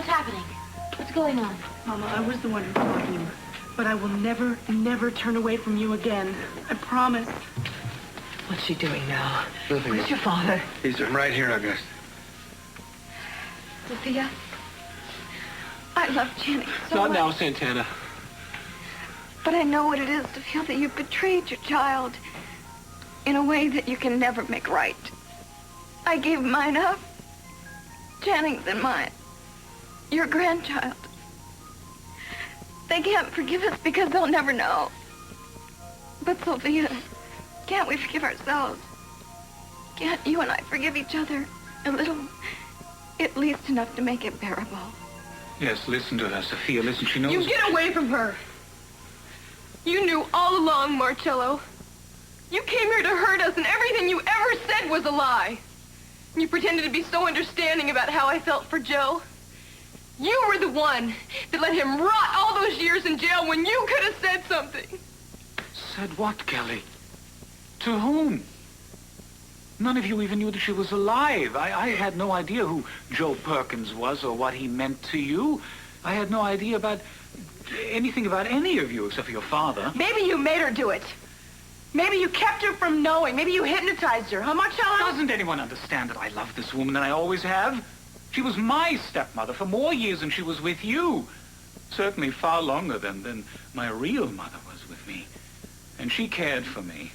happening? What's going on? Mama, I was the one who taught you. But I will never, never turn away from you again. I promise. What's she doing now? Nothing. Where's your father? He's right here, August. Sophia, I love Channing so Not much. now, Santana. But I know what it is to feel that you've betrayed your child in a way that you can never make right. I gave mine up. Channing's and mine. Your grandchild. They can't forgive us because they'll never know. But Sophia, can't we forgive ourselves? Can't you and I forgive each other a little? At least enough to make it bearable. Yes, listen to her, Sophia. Listen, she knows... You get away from her. You knew all along, Marcello. You came here to hurt us, and everything you ever said was a lie. You pretended to be so understanding about how I felt for Joe. You were the one that let him rot all those years in jail when you could have said something. Said what, Kelly? To whom? None of you even knew that she was alive. I had no idea who Joe Perkins was or what he meant to you. I had no idea about anything about any of you except for your father. Maybe you made her do it. Maybe you kept her from knowing. Maybe you hypnotized her. Huh, Marcello? Doesn't anyone understand that I love this woman and I always have? She was my stepmother for more years than she was with you. Certainly far longer than my real mother was with me. And she cared for me.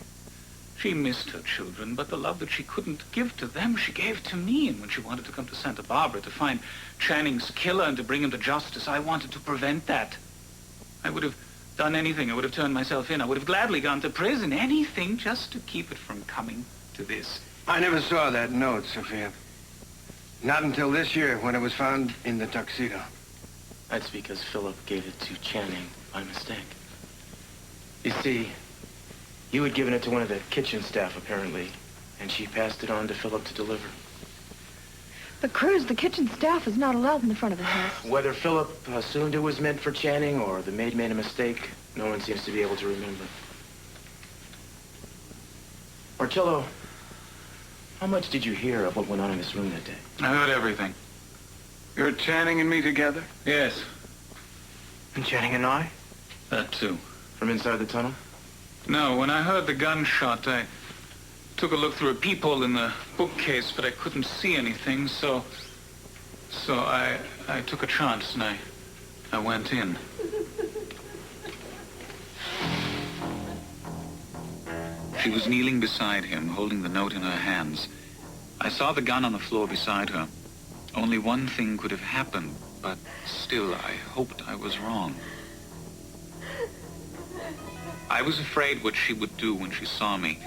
She missed her children, but the love that she couldn't give to them, she gave to me. And when she wanted to come to Santa Barbara to find Channing's killer and to bring him to justice, I wanted to prevent that. I would have done anything. I would have turned myself in. I would have gladly gone to prison. Anything just to keep it from coming to this. I never saw that note, Sophia. Not until this year when it was found in the tuxedo. That's because Philip gave it to Channing by mistake. You see, you had given it to one of the kitchen staff, apparently, and she passed it on to Philip to deliver. But Cruz, the kitchen staff is not allowed in the front of the house. Whether Philip assumed it was meant for Channing or the maid made a mistake, no one seems to be able to remember. Marcello, how much did you hear of what went on in this room that day? I heard everything. You're Channing and me together? Yes, And Channing and I? that too. From inside the tunnel? No, when I heard the gunshot, I took a look through a peephole in the bookcase, but I couldn't see anything, so I took a chance and I went in. She was kneeling beside him, holding the note in her hands. I saw the gun on the floor beside her. Only one thing could have happened, but still I hoped I was wrong. I was afraid what she would do when she saw me.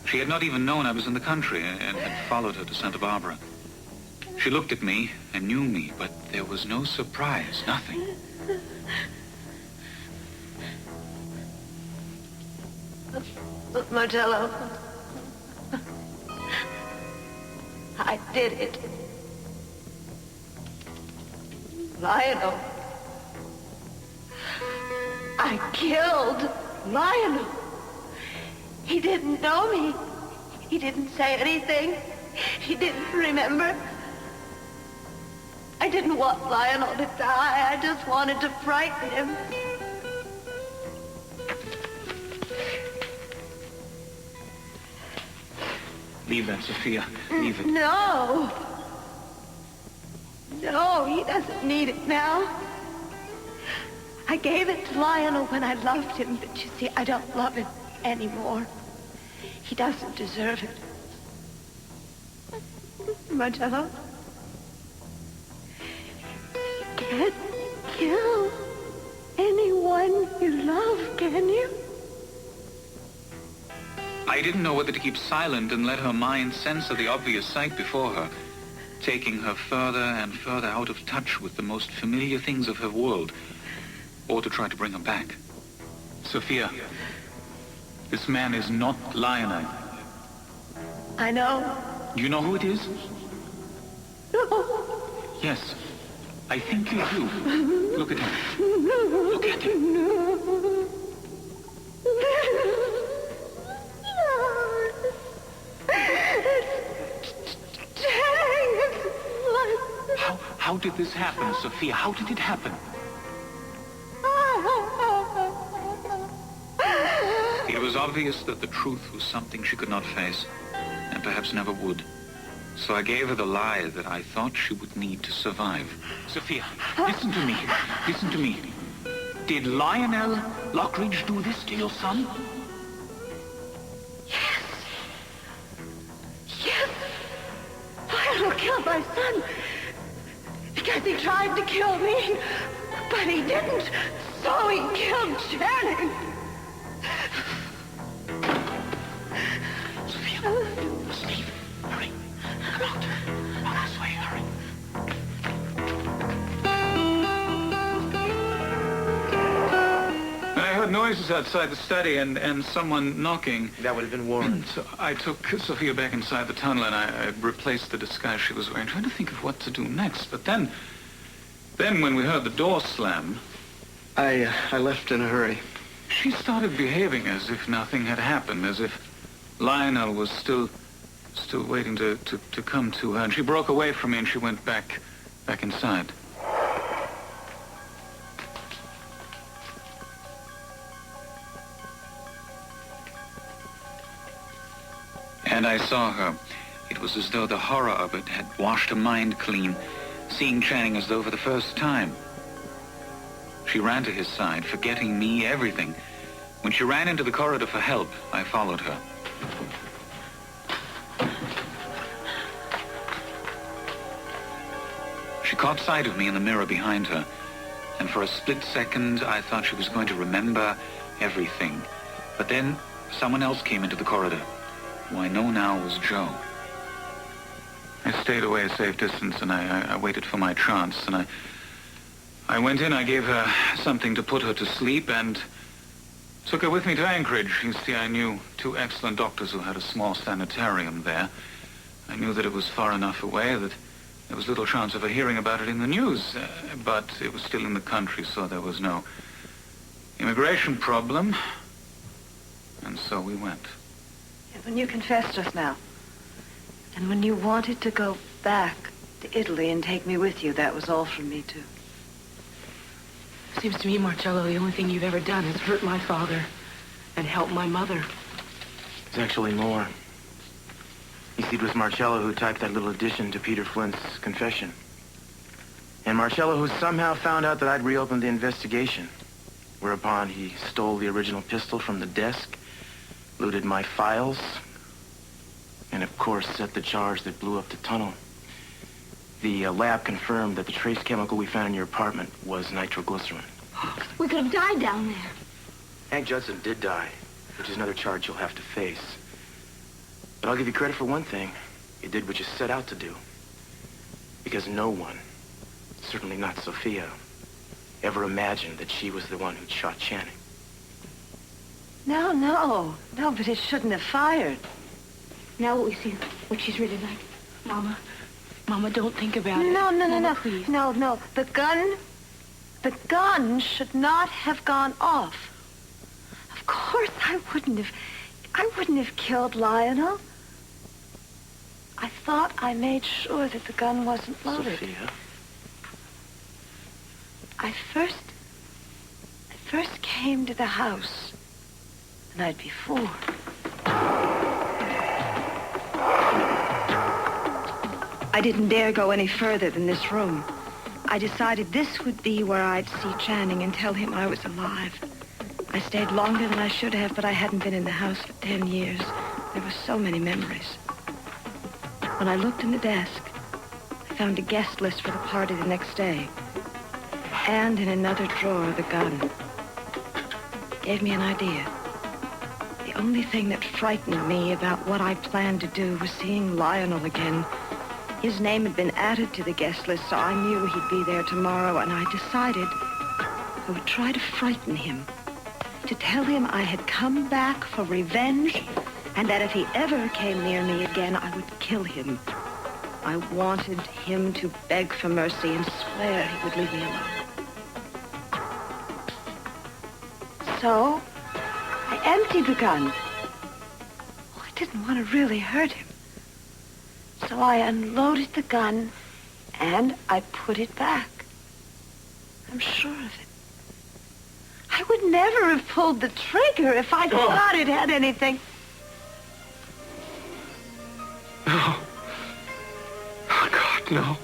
She had not even known I was in the country and had followed her to Santa Barbara. She looked at me and knew me, but there was no surprise, nothing. Marcello, I did it. Lionel. I killed Lionel. He didn't know me. He didn't say anything. He didn't remember. I didn't want Lionel to die. I just wanted to frighten him. Leave that, Sophia. Leave it. No. No, he doesn't need it now. I gave it to Lionel when I loved him, but you see, I don't love him anymore. He doesn't deserve it. Marcello? You can't kill anyone you love, can you? I didn't know whether to keep silent and let her mind censor the obvious sight before her, taking her further and further out of touch with the most familiar things of her world, or to try to bring her back. Sophia, this man is not Lionel. I know. Do you know who it is? No. Yes, I think you do. Look at him. Look at him. How did this happen, Sophia? How did it happen? It was obvious that the truth was something she could not face, and perhaps never would. So I gave her the lie that I thought she would need to survive. Sophia, listen to me. Listen to me. Did Lionel Lockridge do this to your son? Yes. Lionel killed my son because he tried to kill me, but he didn't. So he killed Channing. Sophia, Steve, hurry. Come out. Out this way, hurry. I heard noises outside the study and someone knocking. That would have been Warren. So I took Sophia back inside the tunnel and I replaced the disguise she was wearing, trying to think of what to do next. But then when we heard the door slam, I left in a hurry. she started behaving as if nothing had happened, as if Lionel was still waiting to come to her. And she broke away from me and she went back inside. And I saw her. It was as though the horror of it had washed her mind clean, seeing Channing as though for the first time. She ran to his side, forgetting me, everything. When she ran into the corridor for help, I followed her. She caught sight of me in the mirror behind her, and for a split second, I thought she was going to remember everything. But then, someone else came into the corridor, who I know now was Joe. I stayed away a safe distance, and I waited for my chance, and I went in, I gave her something to put her to sleep, and took her with me to Anchorage. You see, I knew two excellent doctors who had a small sanitarium there. I knew that it was far enough away that there was little chance of her hearing about it in the news, but it was still in the country, so there was no immigration problem, and so we went. When you confessed just now, and when you wanted to go back to Italy and take me with you, that was all from me, too. Seems to me, Marcello, the only thing you've ever done is hurt my father and help my mother. It's actually more. You see, it was Marcello who typed that little addition to Peter Flint's confession. And Marcello who somehow found out that I'd reopened the investigation, whereupon he stole the original pistol from the desk, looted my files, and of course set the charge that blew up the tunnel. The lab confirmed that the trace chemical we found in your apartment was nitroglycerin. We could have died down there. Hank Judson did die, which is another charge you'll have to face. But I'll give you credit for one thing. You did what you set out to do. Because no one, certainly not Sophia, ever imagined that she was the one who'd shot Channing. No, but it shouldn't have fired. Now we see what she's really like. Mama, don't think about it. No, Mama, please. No. The gun should not have gone off. Of course I wouldn't have killed Lionel. I thought I made sure that the gun wasn't loaded. Sophia? I first came to the house the night before. I didn't dare go any further than this room. I decided this would be where I'd see Channing and tell him I was alive. I stayed longer than I should have, but I hadn't been in the house for 10 years. There were so many memories. When I looked in the desk, I found a guest list for the party the next day. And in another drawer, the gun. Gave me an idea. The only thing that frightened me about what I planned to do was seeing Lionel again. His name had been added to the guest list, so I knew he'd be there tomorrow, and I decided I would try to frighten him. To tell him I had come back for revenge, and that if he ever came near me again, I would kill him. I wanted him to beg for mercy and swear he would leave me alone. So, I emptied the gun. I didn't want to really hurt him. So I unloaded the gun And I put it back. I'm sure of it. I would never have pulled the trigger if I thought it had anything. No. Oh, God, no.